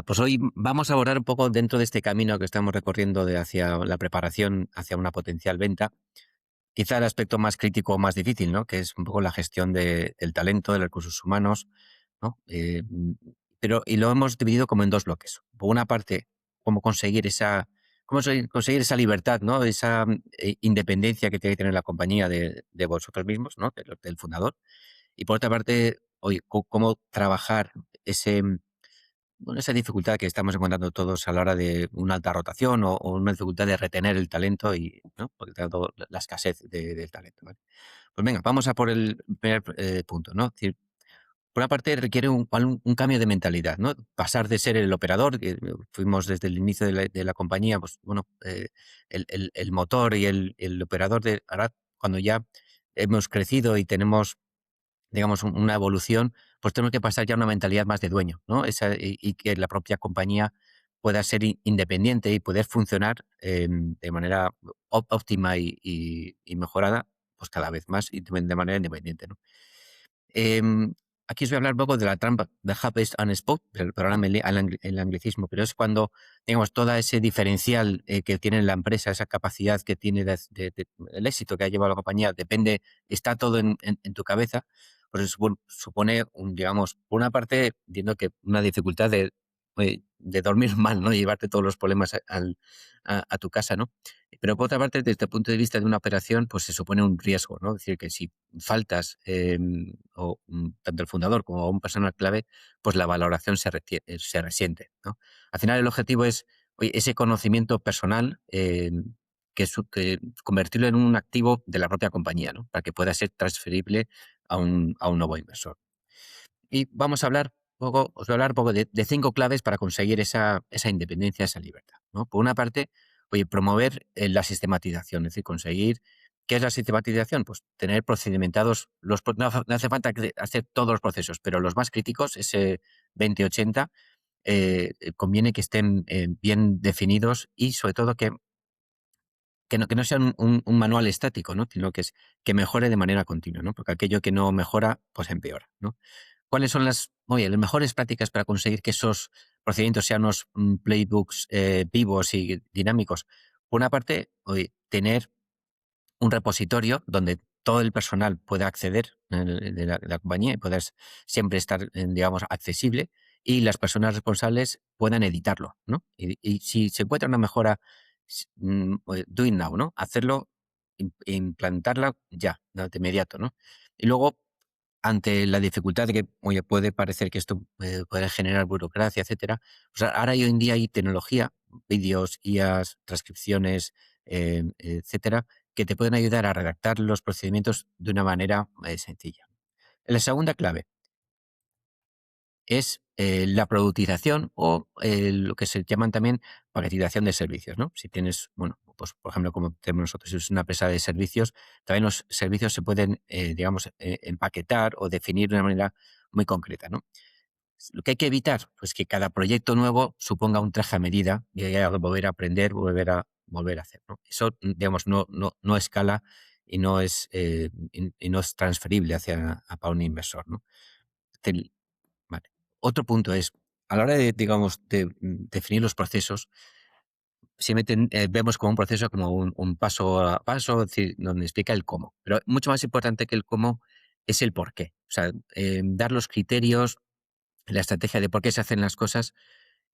Pues hoy vamos a abordar un poco dentro de este camino que estamos recorriendo de hacia la preparación hacia una potencial venta, quizá el aspecto más crítico o más difícil, ¿no? Que es un poco la gestión del talento, de los recursos humanos, ¿no? Y lo hemos dividido como en dos bloques. Por una parte, cómo conseguir conseguir esa libertad, ¿no? Esa independencia que tiene que tener la compañía de vosotros mismos, ¿no? Del fundador. Y por otra parte, oye, cómo trabajar ese bueno, esa dificultad que estamos encontrando todos a la hora de una alta rotación o una dificultad de retener el talento y, ¿no? Porque tanto la escasez del talento, ¿vale? Pues venga, vamos a por el primer punto, ¿no? Es decir, por una parte requiere un cambio de mentalidad, ¿no? Pasar de ser el operador, que fuimos desde el inicio de la compañía, pues bueno, el motor y el operador de ahora cuando ya hemos crecido y tenemos digamos, una evolución, pues tenemos que pasar ya a una mentalidad más de dueño, ¿no? Y que la propia compañía pueda ser independiente y poder funcionar de manera óptima y mejorada, pues cada vez más y de manera independiente, ¿no? Em, Aquí os voy a hablar un poco de la trampa de hub and spoke, perdóname el anglicismo, pero es cuando, digamos, todo ese diferencial que tiene la empresa, esa capacidad que tiene el éxito que ha llevado la compañía, está todo en tu cabeza, pues eso supone, digamos, por una parte, entiendo que una dificultad de dormir mal, ¿no? Llevarte todos los problemas a tu casa, ¿no? Pero por otra parte, desde el punto de vista de una operación, pues se supone un riesgo, ¿no? Es decir, que si faltas, tanto el fundador como un personal clave, pues la valoración se resiente, ¿no? Al final el objetivo es, oye, ese conocimiento personal, que convertirlo en un activo de la propia compañía, ¿no? Para que pueda ser transferible a un nuevo inversor. Y vamos a hablar os voy a hablar un poco de 5 claves para conseguir esa independencia, esa libertad, ¿no? Por una parte, oye, promover la sistematización, es decir, conseguir ¿qué es la sistematización? Pues tener procedimentados no hace falta hacer todos los procesos, pero los más críticos, ese 20-80, conviene que estén, bien definidos y sobre todo que no sean un manual estático, ¿no? Sino que mejore de manera continua, ¿no? Porque aquello que no mejora, pues empeora, ¿no? ¿Cuáles son las mejores prácticas para conseguir que esos procedimientos sean unos playbooks vivos y dinámicos? Por una parte, oye, tener un repositorio donde todo el personal pueda acceder de la compañía y puedas siempre estar, digamos, accesible y las personas responsables puedan editarlo, ¿no? Y si se encuentra una mejora, do it now, ¿no? Hacerlo, implantarla ya, ¿no? De inmediato, ¿no? Y luego ante la dificultad de que, oye, puede parecer que esto puede generar burocracia, etcétera, pues ahora hoy en día hay tecnología, vídeos, guías, transcripciones, etcétera, que te pueden ayudar a redactar los procedimientos de una manera sencilla. La segunda clave es la productización o lo que se llaman también paquetización de servicios, ¿no? Si tienes, bueno, pues por ejemplo, como tenemos nosotros, si es una empresa de servicios, también los servicios se pueden, digamos, empaquetar o definir de una manera muy concreta, ¿no? Lo que hay que evitar, pues que cada proyecto nuevo suponga un traje a medida y haya que volver a aprender, volver a hacer, ¿no? Eso, digamos, no escala y no es transferible para un inversor, ¿no? Vale. Otro punto es, a la hora de, digamos, definir los procesos, siempre vemos como un proceso como un paso a paso, es decir, donde explica el cómo. Pero mucho más importante que el cómo es el por qué. O sea, dar los criterios, la estrategia de por qué se hacen las cosas,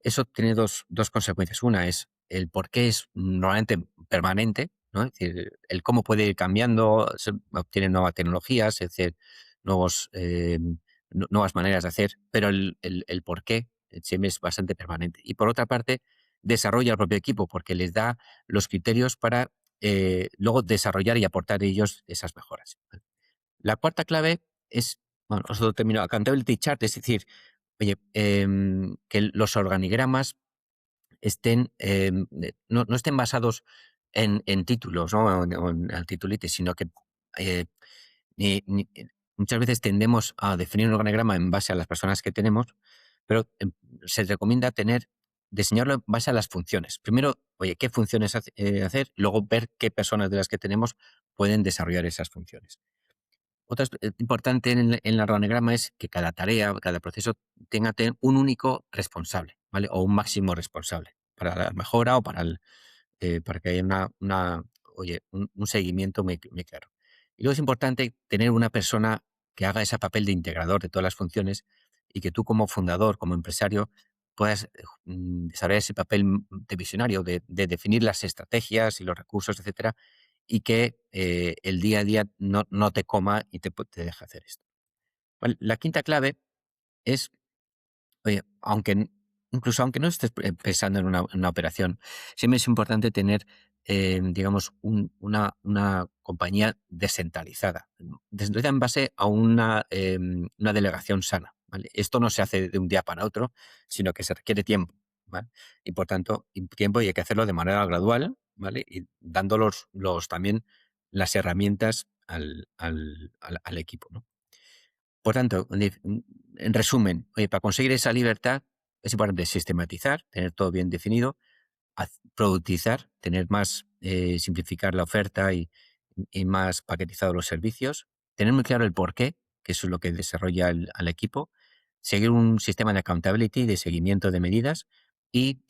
eso tiene dos consecuencias. Una es el por qué es normalmente permanente, ¿no? Es decir, el cómo puede ir cambiando, se obtienen nuevas tecnologías, es decir, nuevos, nuevas maneras de hacer, pero el por qué siempre es bastante permanente. Y por otra parte, desarrolla al propio equipo porque les da los criterios para luego desarrollar y aportar ellos esas mejoras. La cuarta clave es, bueno, otro término, accountability chart, es decir, oye, que los organigramas no estén basados en títulos, ¿no? O en titulitis, sino que eh, ni- ni- muchas veces tendemos a definir un organigrama en base a las personas que tenemos, pero se recomienda diseñarlo en base a las funciones. Primero, oye, qué funciones hacer, luego ver qué personas de las que tenemos pueden desarrollar esas funciones. Otra importante en el organigrama es que cada tarea, cada proceso tenga un único responsable, ¿vale? O un máximo responsable para la mejora o para que haya oye, un seguimiento muy claro. Y luego es importante tener una persona que haga ese papel de integrador de todas las funciones y que tú como fundador, como empresario, puedas desarrollar ese papel de visionario, de definir las estrategias y los recursos, etcétera, y que el día a día no te coma y te deja hacer esto. Vale. La quinta clave es, oye, incluso aunque no estés pensando en una operación, siempre es importante tener, digamos, una compañía descentralizada. Descentralizada en base a una delegación sana. ¿Vale? Esto no se hace de un día para otro, sino que se requiere tiempo. ¿Vale? Y por tanto, tiempo y hay que hacerlo de manera gradual, ¿vale? Y dando también las herramientas al equipo, ¿no? Por tanto, en resumen, oye, para conseguir esa libertad es importante sistematizar, tener todo bien definido, productizar, simplificar la oferta y más paquetizados los servicios, tener muy claro el porqué, que eso es lo que desarrolla al equipo, seguir un sistema de accountability, de seguimiento de medidas y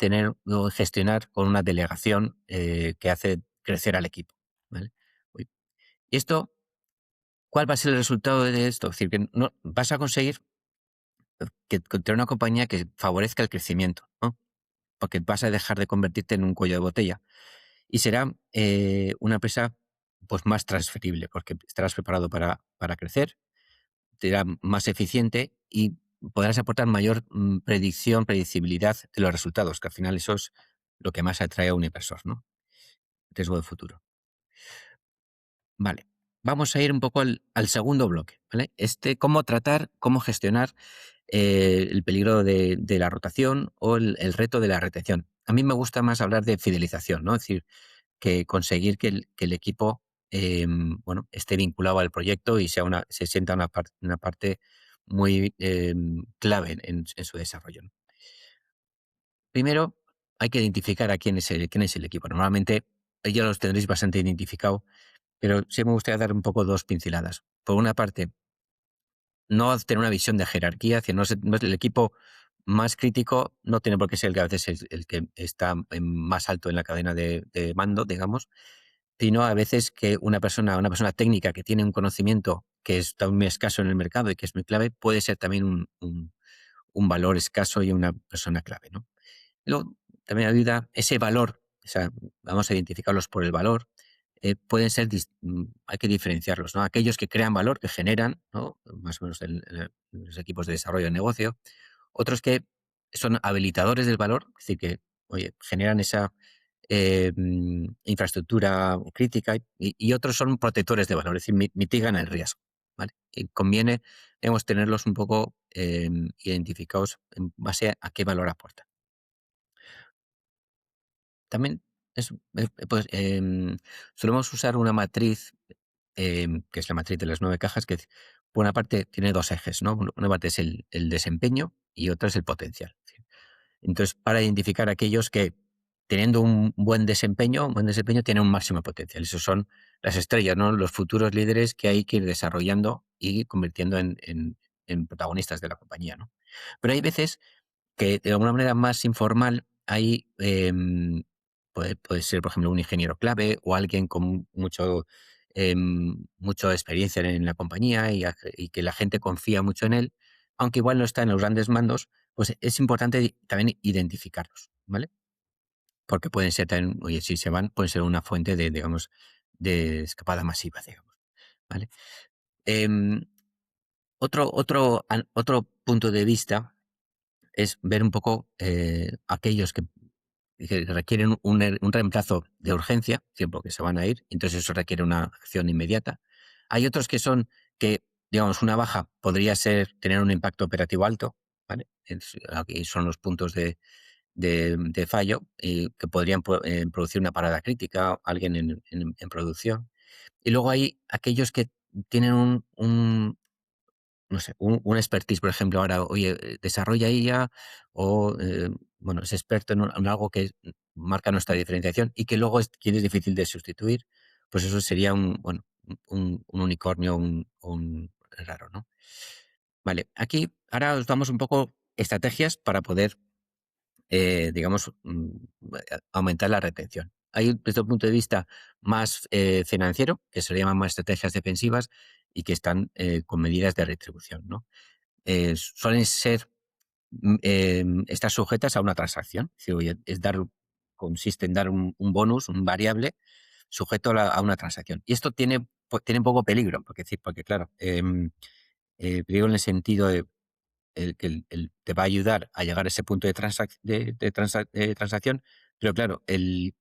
gestionar con una delegación que hace crecer al equipo. ¿Vale? Y esto, ¿cuál va a ser el resultado de esto? Es decir, que no, vas a conseguir tener una compañía que favorezca el crecimiento, ¿no? Porque vas a dejar de convertirte en un cuello de botella. Y será una empresa pues, más transferible, porque estarás preparado para crecer, será más eficiente y podrás aportar mayor predictibilidad de los resultados, que al final eso es lo que más atrae a un inversor, ¿no? Riesgo de futuro. Vale. Vamos a ir un poco al segundo bloque, ¿vale? Cómo gestionar el peligro de la rotación o el reto de la retención. A mí me gusta más hablar de fidelización, ¿no? Es decir, que conseguir que el equipo esté vinculado al proyecto y se sienta una parte muy clave en su desarrollo, ¿no? Primero, hay que identificar a quién es el equipo. Normalmente ya los tendréis bastante identificado, pero sí me gustaría dar un poco dos pinceladas. Por una parte, no tener una visión de jerarquía, no es el equipo más crítico, no tiene por qué ser el que a veces es el que está más alto en la cadena de mando, digamos, sino a veces que una persona técnica que tiene un conocimiento que está muy escaso en el mercado y que es muy clave, puede ser también un valor escaso y una persona clave, ¿no? Luego, también ayuda ese valor, o sea, vamos a identificarlos por el valor, pueden ser, hay que diferenciarlos, ¿no? Aquellos que crean valor, que generan, ¿no? Más o menos en los equipos de desarrollo de negocio, otros que son habilitadores del valor, es decir, que, oye, generan esa infraestructura crítica y otros son protectores de valor, es decir, mitigan el riesgo, ¿vale? Y conviene, debemos tenerlos un poco identificados en base a qué valor aportan. También pues, solemos usar una matriz, que es la matriz de las 9 cajas, que por una parte tiene dos ejes, ¿no? Una parte es el desempeño y otra es el potencial. Entonces, para identificar aquellos que, teniendo un buen desempeño tienen un máximo potencial. Esos son las estrellas, ¿no? Los futuros líderes que hay que ir desarrollando y convirtiendo en protagonistas de la compañía, ¿no? Pero hay veces que de alguna manera más informal puede ser, por ejemplo, un ingeniero clave o alguien con mucha experiencia en la compañía y que la gente confía mucho en él, aunque igual no está en los grandes mandos, pues es importante también identificarlos, ¿vale? Porque pueden ser también, oye, si se van, pueden ser una fuente digamos, de escapada masiva, digamos, ¿vale? Em, otro punto de vista es ver un poco aquellos que requieren un reemplazo de urgencia, tiempo que se van a ir, entonces eso requiere una acción inmediata. Hay otros que, digamos, una baja podría tener un impacto operativo alto, ¿vale? Aquí son los puntos de fallo que podrían producir una parada crítica, alguien en producción. Y luego hay aquellos que tienen no sé, un expertise, por ejemplo, ahora, oye, desarrolla IA o, bueno, es experto en algo que marca nuestra diferenciación y que luego es difícil de sustituir, pues eso sería un unicornio, un raro, ¿no? Vale, aquí ahora os damos un poco estrategias para poder, digamos, aumentar la retención. Hay, desde un punto de vista más financiero, que se le llaman más estrategias defensivas y que están con medidas de retribución, ¿no? Suelen ser, estar sujetas a una transacción. Es decir, oye, consiste en dar un bonus, un variable, sujeto a una transacción. Y esto tiene un poco peligro, porque claro, peligro en el sentido de que te va a ayudar a llegar a ese punto de transacción, pero claro, el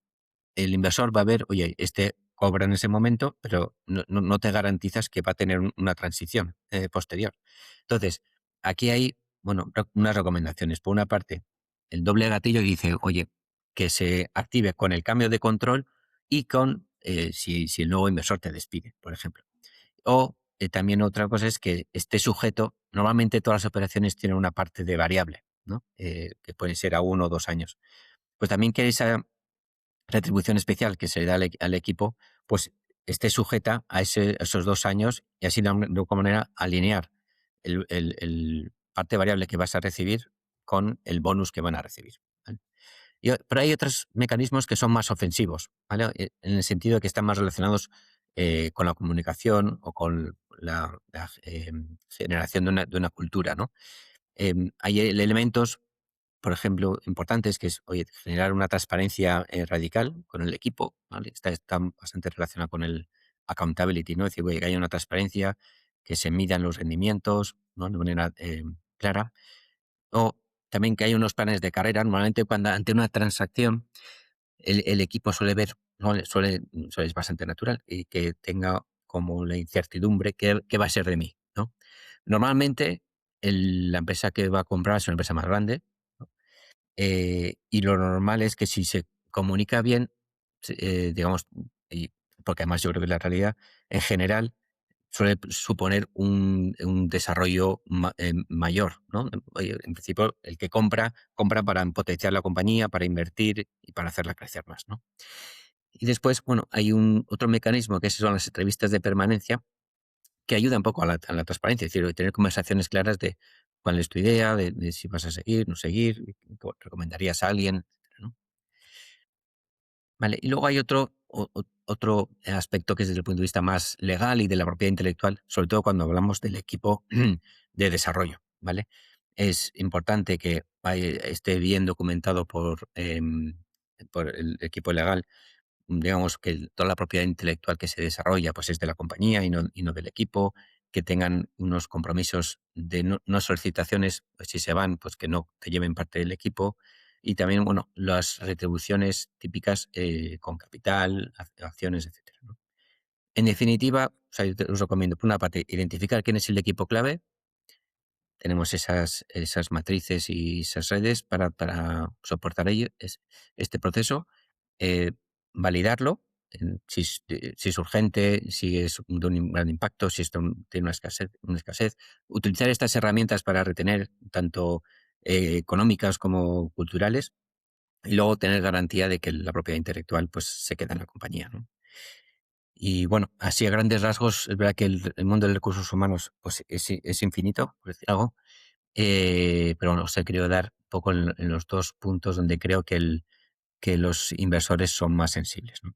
inversor va a ver, oye, este cobra en ese momento, pero no te garantizas que va a tener una transición posterior. Entonces, aquí hay, bueno, unas recomendaciones. Por una parte, el doble gatillo dice, oye, que se active con el cambio de control y con si el nuevo inversor te despide, por ejemplo. O también otra cosa es que esté sujeto, normalmente todas las operaciones tienen una parte de variable, ¿no? Que puede ser a 1 o 2 años. Pues también que esa retribución especial que se le da al equipo, pues esté sujeta a esos 2 años y así de alguna manera alinear el parte variable que vas a recibir con el bonus que van a recibir. ¿Vale? Pero hay otros mecanismos que son más ofensivos, ¿vale? En el sentido de que están más relacionados con la comunicación o con la generación de una cultura, ¿no? Hay elementos, por ejemplo, importantes, que es, oye, generar una transparencia radical con el equipo, ¿vale? Está bastante relacionado con el accountability, ¿no? Es decir, oye, que haya una transparencia, que se midan los rendimientos, ¿no? De manera clara. O también que haya unos planes de carrera. Normalmente cuando ante una transacción el equipo suele ver, ¿no? Es bastante natural y que tenga como la incertidumbre, ¿qué va a ser de mí? ¿No? Normalmente la empresa que va a comprar es una empresa más grande, ¿no? Y lo normal es que si se comunica bien, digamos, y porque además yo creo que la realidad, en general, suele suponer un desarrollo mayor, ¿no? Oye, en principio, el que compra para potenciar la compañía, para invertir y para hacerla crecer más, ¿no? Y después, bueno, hay otro mecanismo que son las entrevistas de permanencia que ayuda un poco a la transparencia, es decir, tener conversaciones claras de cuál es tu idea, de si vas a seguir, no seguir, recomendarías a alguien, etcétera, ¿no? Vale, y luego hay otro aspecto que es desde el punto de vista más legal y de la propiedad intelectual, sobre todo cuando hablamos del equipo de desarrollo, ¿vale? Es importante que esté bien documentado por el equipo legal, digamos que toda la propiedad intelectual que se desarrolla pues es de la compañía y no del equipo, que tengan unos compromisos de no solicitaciones, pues si se van, pues que no te lleven parte del equipo, y también, bueno, las retribuciones típicas con capital, acciones, etcétera, ¿no? En definitiva, o sea, yo os recomiendo, por una parte, identificar quién es el equipo clave. Tenemos esas matrices y esas redes para soportar este proceso, eh, validarlo, si es urgente, si es de un gran impacto, si esto tiene una escasez. Utilizar estas herramientas para retener tanto económicas como culturales y luego tener garantía de que la propiedad intelectual pues se queda en la compañía, ¿no? Y bueno, así a grandes rasgos, es verdad que el mundo de recursos humanos pues es infinito, por decir algo, pero bueno, os he querido dar un poco en los dos puntos donde creo que los inversores son más sensibles, ¿no?